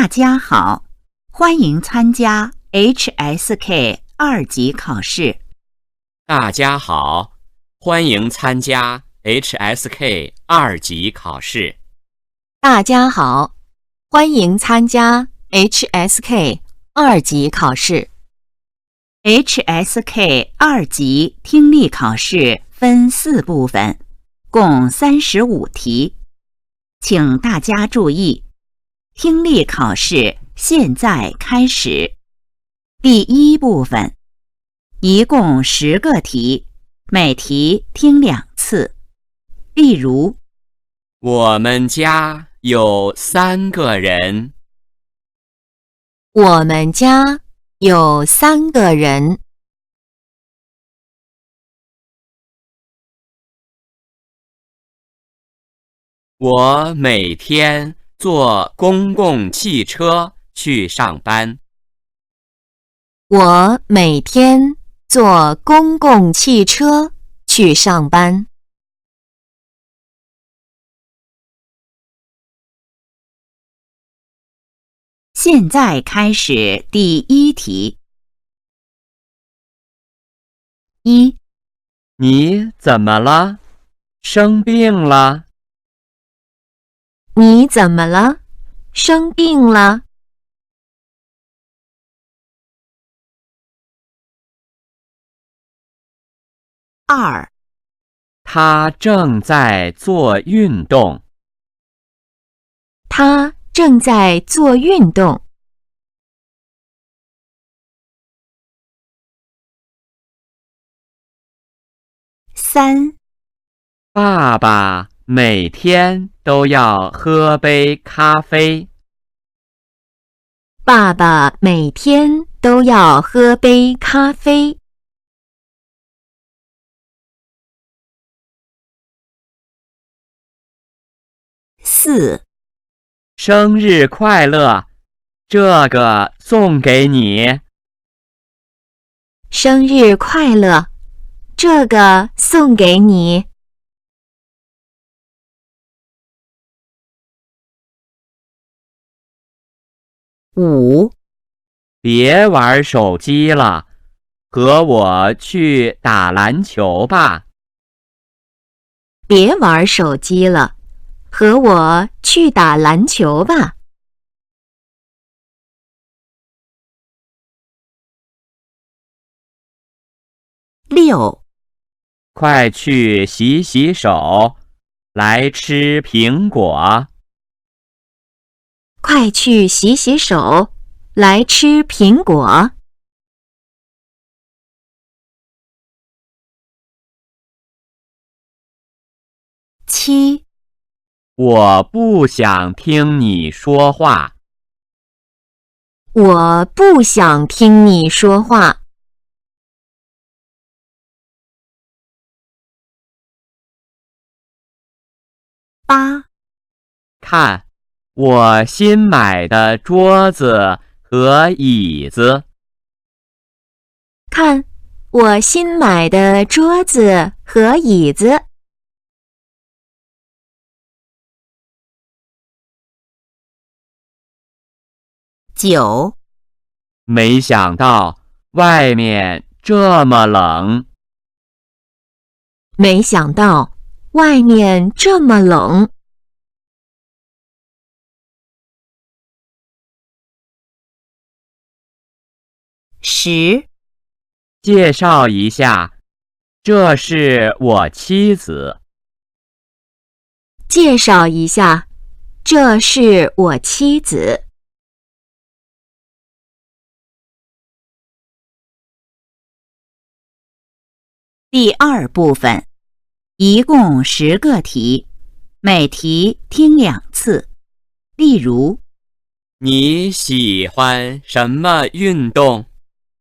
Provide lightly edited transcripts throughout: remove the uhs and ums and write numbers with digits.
大家好，欢迎参加 HSK 2级考试。大家好，欢迎参加 HSK 2级考试。大家好，欢迎参加 HSK 2级考试。HSK 2级听力考试分4部分，共35题。请大家注意，听力考试现在开始。第一部分，一共10个题，每题听2次。例如，我们家有3个人。我们家有3个人。我每天坐公共汽车去上班。我每天坐公共汽车去上班。现在开始第1题。1. 你怎么了？生病了？你怎么了？生病了？ 2. 他正在做运动。他正在做运动。3. 爸爸每天都要喝杯咖啡。爸爸每天都要喝杯咖啡。4. 生日快乐！这个送给你。生日快乐！这个送给你。5. 别玩手机了，和我去打篮球吧。别玩手机了，和我去打篮球吧。6. 快去洗洗手，来吃苹果。快去洗洗手，来吃苹果。7. 我不想听你说话。我不想听你说话。8. 看，我新买的桌子和椅子。看，我新买的桌子和椅子。9. 没想到外面这么冷。没想到外面这么冷。10. 介绍一下，这是我妻子。介绍一下，这是我妻子。第2部分，一共10个题，每题听2次。例如，你喜欢什么运动？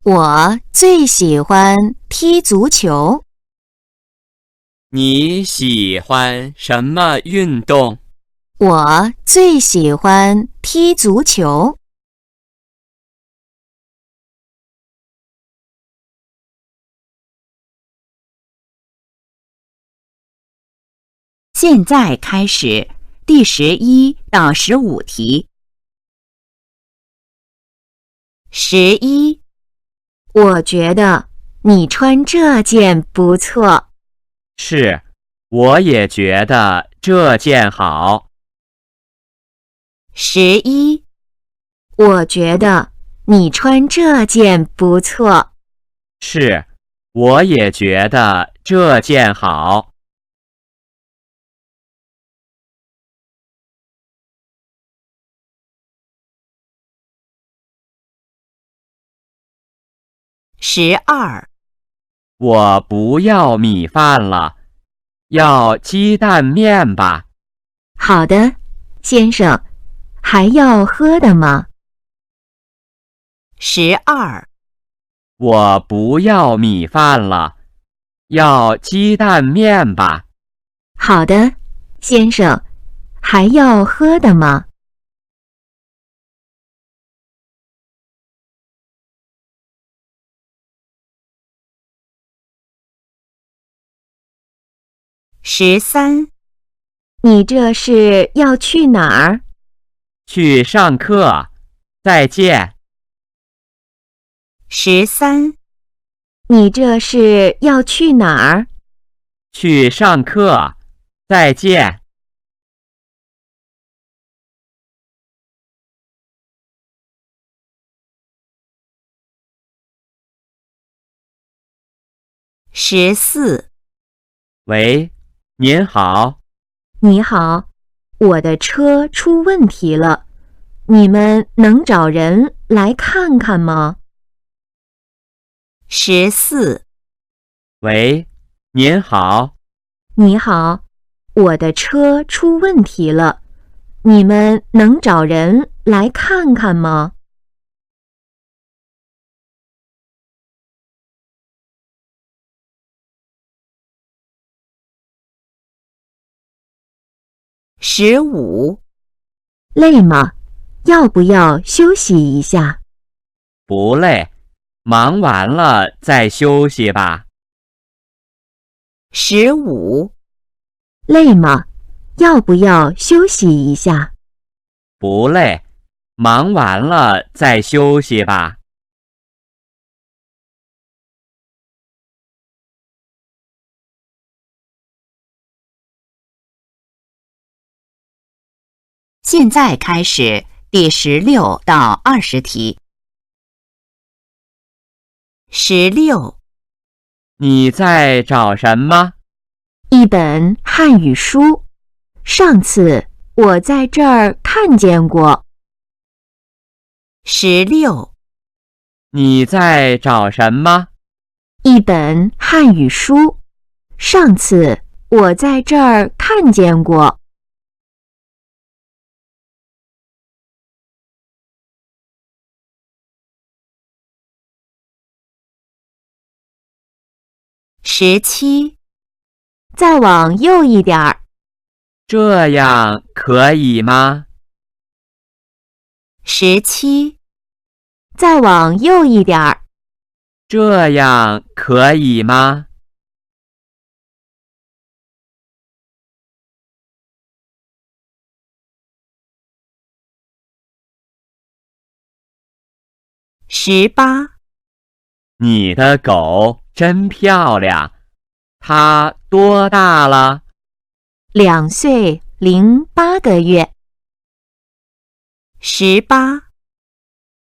我最喜欢踢足球。你喜欢什么运动？我最喜欢踢足球。现在开始第11到15题。11，我觉得你穿这件不错。是，我也觉得这件好。11，我觉得你穿这件不错。是，我也觉得这件好。12，我不要米饭了，要鸡蛋面吧。好的，先生，还要喝的吗？ 12，我不要米饭了，要鸡蛋面吧。好的，先生，还要喝的吗？ 13，你这是要去哪儿？去上课，再见。13，你这是要去哪儿？去上课，再见。14，喂，您好，你好，我的车出问题了，你们能找人来看看吗？ 14，喂，您好，你好，我的车出问题了，你们能找人来看看吗？15，累吗？要不要休息一下？不累，忙完了再休息吧。 15，累吗？要不要休息一下？不累，忙完了再休息吧。现在开始第16到20题。16，你在找什么？一本汉语书，上次我在这儿看见过。16，你在找什么？一本汉语书，上次我在这儿看见过。17，再往右一点儿。这样可以吗？ 17，再往右一点儿。这样可以吗？ 18，你的狗真漂亮，它多大了2岁08个月。18，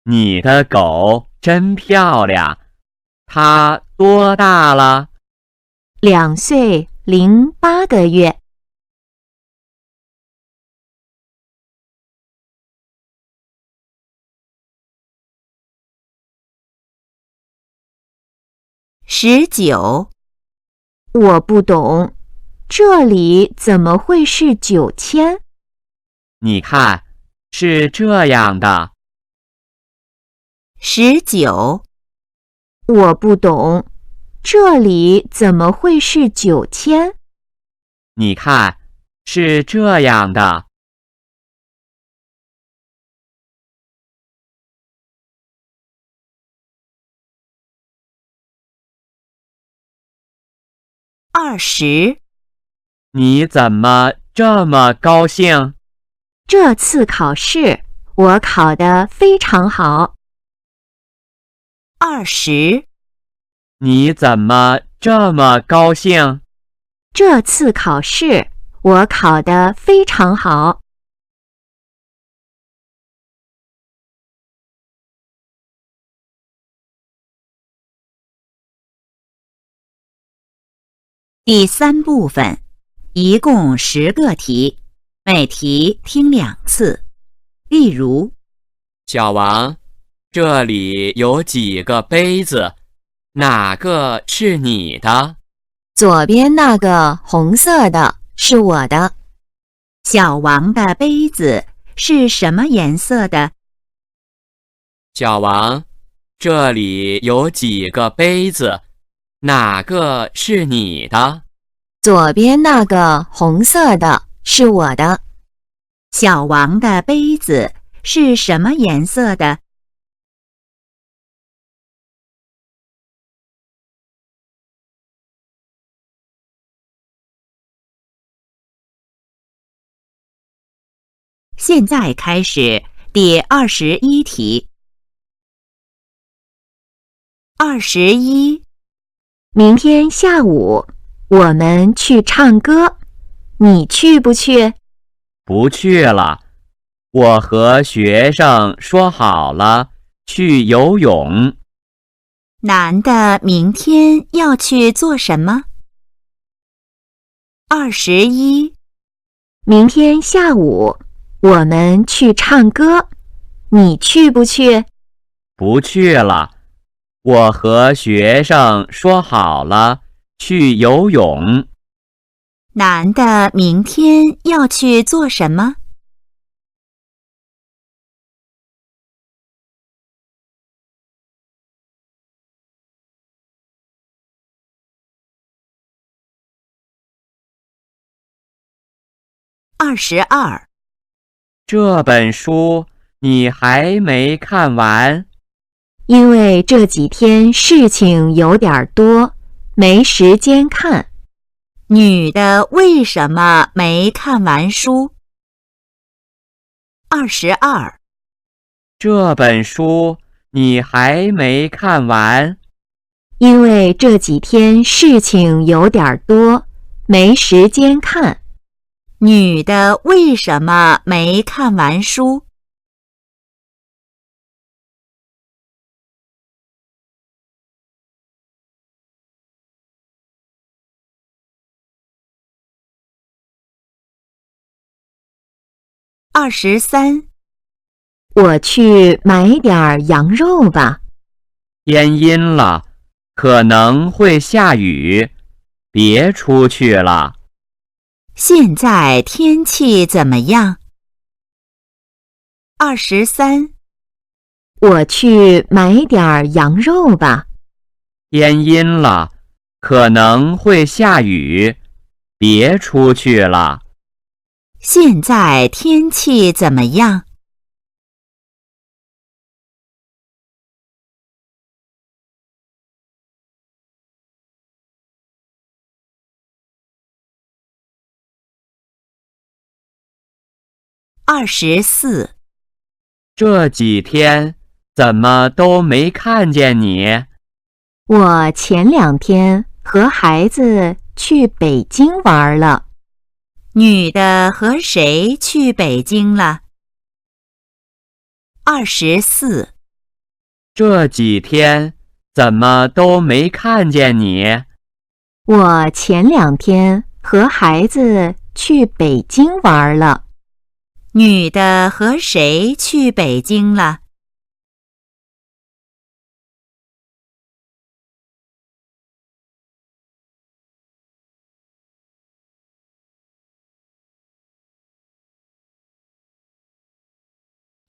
你的狗真漂亮，它多大了2岁08个月。19，我不懂，这里怎么会是9000？你看，是这样的， 19，我不懂，这里怎么会是9000？你看，是这样的。20，你怎么这么高兴？这次考试我考得非常好。20。你怎么这么高兴？这次考试我考得非常好。第3部分，一共10个题，每题听2次。例如，小王，这里有几个杯子，哪个是你的？左边那个红色的是我的。小王的杯子是什么颜色的？小王，这里有几个杯子，哪个是你的？左边那个红色的是我的。小王的杯子是什么颜色的？现在开始第21题。21，明天下午我们去唱歌，你去不去？不去了，我和学生说好了去游泳。男的明天要去做什么？21，明天下午我们去唱歌，你去不去？不去了，我和学生说好了去游泳。男的明天要去做什么？22，这本书你还没看完？因为这几天事情有点多，没时间看。女的为什么没看完书？22，这本书你还没看完？因为这几天事情有点多，没时间看。女的为什么没看完书？23，我去买点羊肉吧。天阴了，可能会下雨，别出去了。现在天气怎么样？23，我去买点羊肉吧。天阴了，可能会下雨，别出去了。现在天气怎么样？24，这几天怎么都没看见你？我前2天和孩子去北京玩了。女的和谁去北京了？24，这几天怎么都没看见你？我前2天和孩子去北京玩了。女的和谁去北京了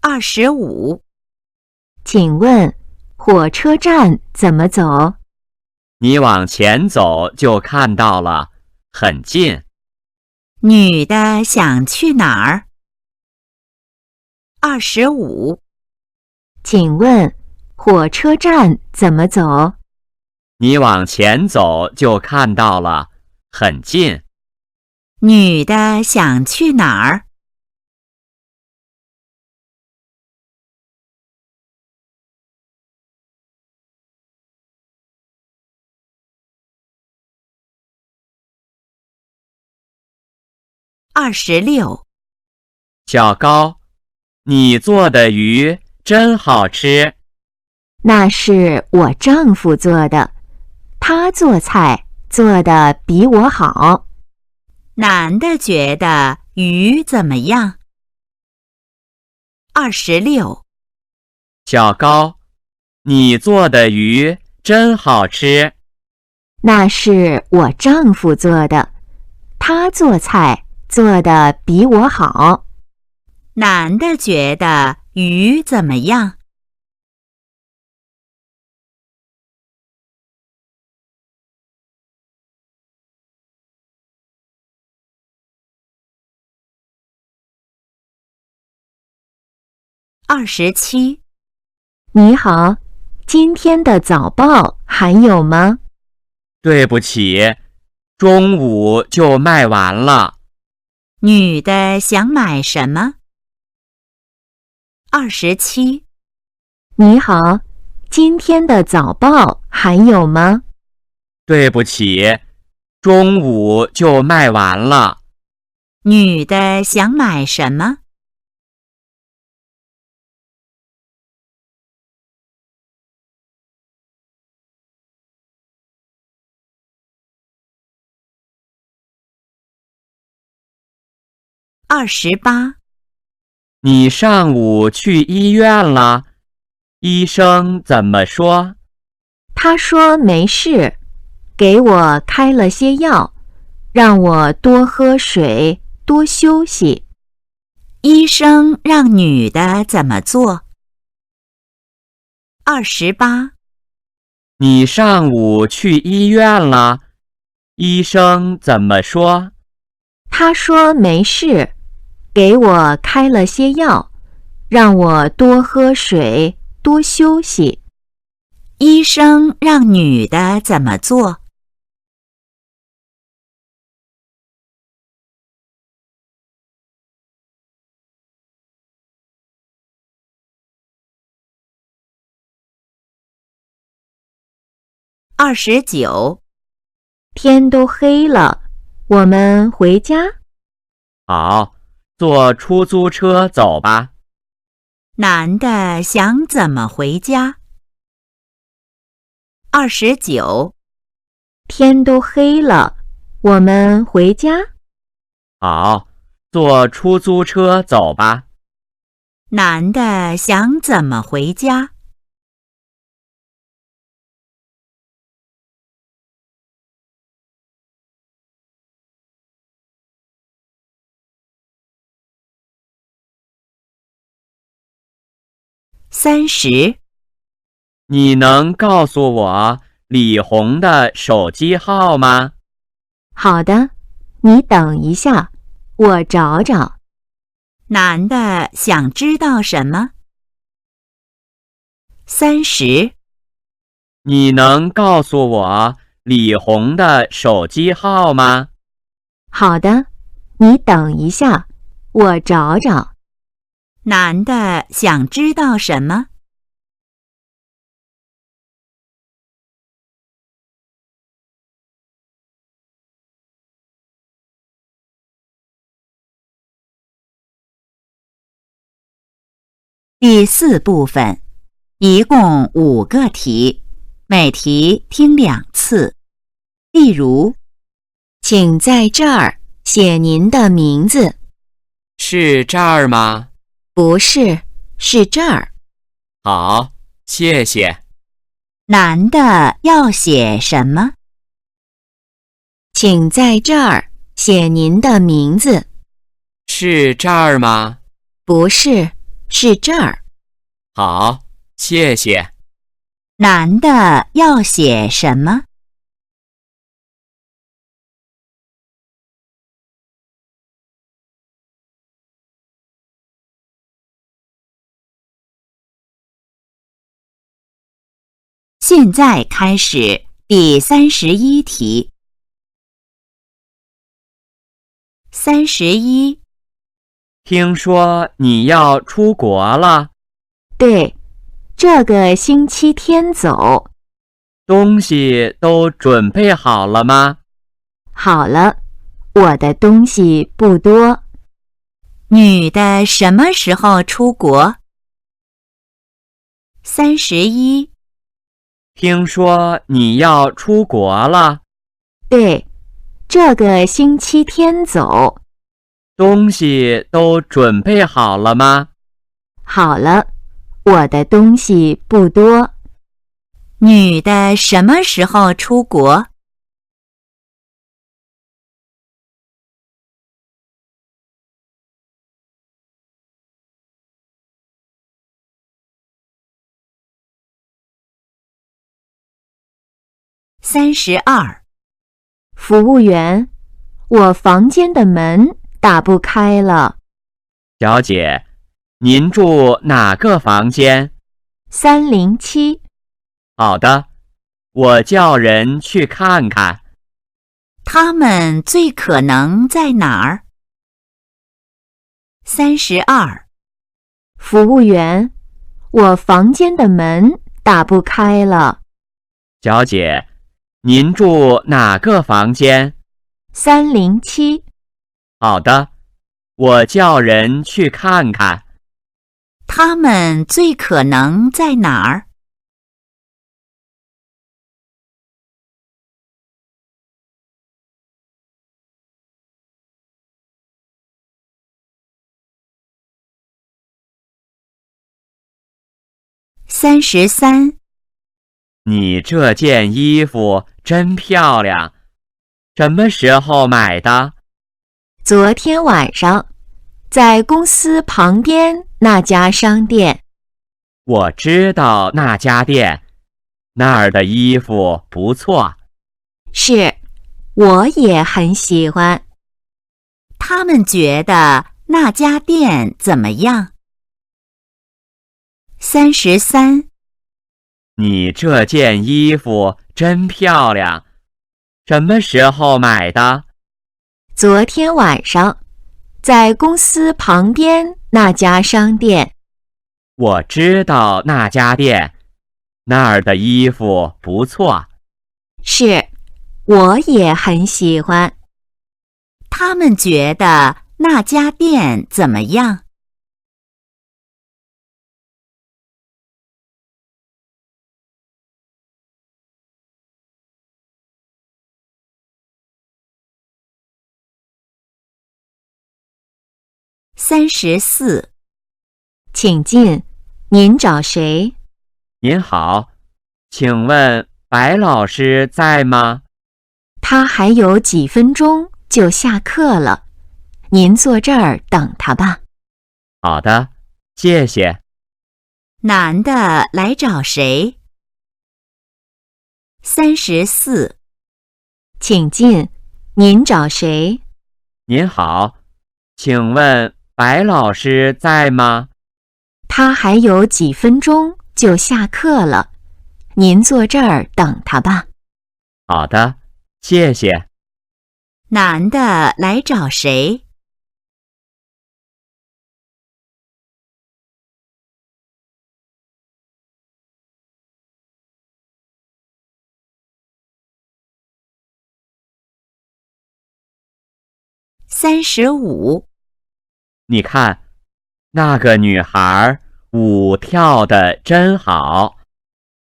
？25，请问火车站怎么走？你往前走就看到了，很近。女的想去哪儿？25，请问火车站怎么走？你往前走就看到了，很近。女的想去哪儿 26. 小高，你做的鱼真好吃。那是我丈夫做的，他做菜做得比我好。男的觉得鱼怎么样？26. 小高，你做的鱼真好吃。那是我丈夫做的，他做菜做得比我好。男的觉得鱼怎么样？27. 你好，今天的早报还有吗？对不起，中午就卖完了。女的想买什么？27. 你好，今天的早报还有吗？对不起，中午就卖完了。女的想买什么？28. 你上午去医院了？医生怎么说？他说没事，给我开了些药，让我多喝水，多休息。医生让女的怎么做？28. 你上午去医院了？医生怎么说？他说没事，给我开了些药，让我多喝水，多休息。医生让女的怎么做？29. 天都黑了，我们回家。好，坐出租车走吧。男的想怎么回家？29. 天都黑了，我们回家。好，坐出租车走吧。男的想怎么回家？30. 你能告诉我李红的手机号吗？好的，你等一下，我找找。男的想知道什么？30. 你能告诉我李红的手机号吗？好的，你等一下，我找找。男的想知道什么第4部分，一共5个题，每题听2次。例如，请在这儿写您的名字。是这儿吗？不是，是这儿。好，谢谢。男的要写什么？请在这儿写您的名字。是这儿吗？不是，是这儿。好，谢谢。男的要写什么？现在开始第31题。31. 听说你要出国了，对，这个星期天走。东西都准备好了吗？好了，我的东西不多。女的什么时候出国？31。听说你要出国了，对，这个星期天走。东西都准备好了吗？好了，我的东西不多。女的什么时候出国？32。服务员，我房间的门打不开了。小姐，您住哪个房间？ 307。好的，我叫人去看看。他们最可能在哪儿？32。服务员，我房间的门打不开了。小姐，您住哪个房间？ 307。好的，我叫人去看看。他们最可能在哪儿？33。你这件衣服真漂亮，什么时候买的？昨天晚上，在公司旁边那家商店。我知道那家店，那儿的衣服不错。是，我也很喜欢。他们觉得那家店怎么样？33。你这件衣服真漂亮，什么时候买的？昨天晚上，在公司旁边那家商店。我知道那家店，那儿的衣服不错。是，我也很喜欢。他们觉得那家店怎么样？34。请进，您找谁？您好，请问白老师在吗？他还有几分钟就下课了，您坐这儿等他吧。好的，谢谢。男的来找谁？34。请进，您找谁？您好，请问白老师在吗？他还有几分钟就下课了，您坐这儿等他吧。好的，谢谢。男的来找谁？35。你看，那个女孩舞跳得真好。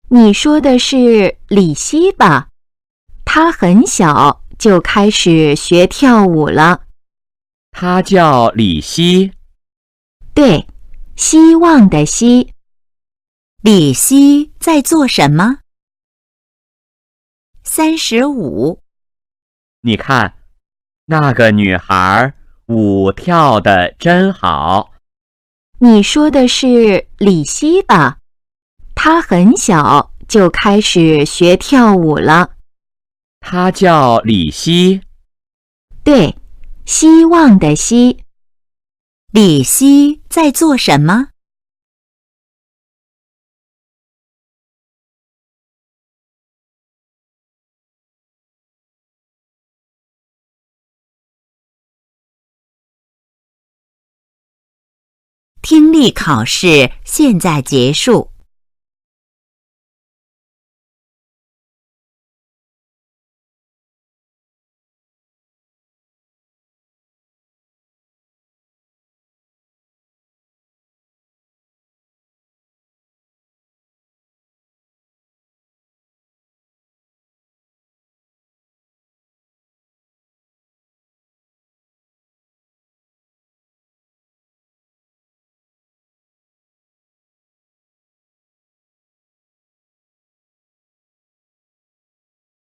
你说的是李希吧？她很小就开始学跳舞了。她叫李希。对，希望的希。李希在做什么？35。你看，那个女孩舞跳得真好。你说的是李希吧？她很小就开始学跳舞了。她叫李希。对，希望的希。李希在做什么听力考试现在结束。